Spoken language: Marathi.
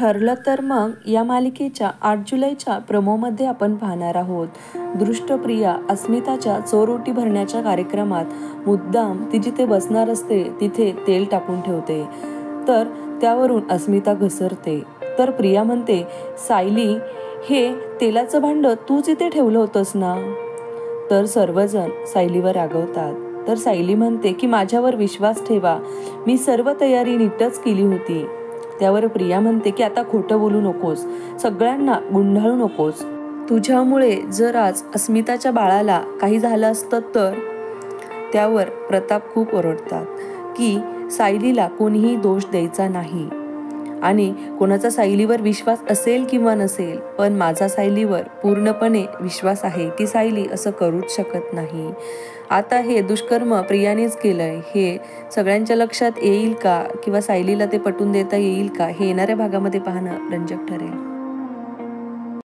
ठरलं तर मग या मालिकेच्या 8 जुलैच्या प्रोमोमध्ये आपण पाहणार आहोत. दृष्ट प्रिया अस्मिताच्या चोरोटी भरण्याच्या कार्यक्रमात मुद्दाम ती जिथे बसणार असते तिथे तेल टाकून ठेवते. तर त्यावरून अस्मिता घसरते. तर प्रिया म्हणते, सायली, हे तेलाचं भांड तूच इथे ठेवलं होतंस ना? तर सर्वजण सायलीवर रागवतात. तर सायली म्हणते की माझ्यावर विश्वास ठेवा, मी सर्व तयारी नीटच केली होती. त्यावर प्रिया म्हणते की आता खोटं बोलू नकोस, सगळ्यांना गुंडाळू नकोस. तुझ्यामुळे जर आज अस्मिताच्या बाळाला काही झालं असतं तर? त्यावर प्रताप खूप ओरडतात की सायलीला कोणीही दोष द्यायचा नाही आणि कोणाचा सायलीवर विश्वास असेल किंवा नसेल, पण माझा सायलीवर पूर्णपणे विश्वास आहे की सायली असं करूच शकत नाही. आता हे दुष्कर्म प्रियानेच केलंय हे सगळ्यांच्या लक्षात येईल का, किंवा सायलीला ते पटवून देता येईल का, हे येणाऱ्या भागामध्ये पाहणं रंजक ठरेल.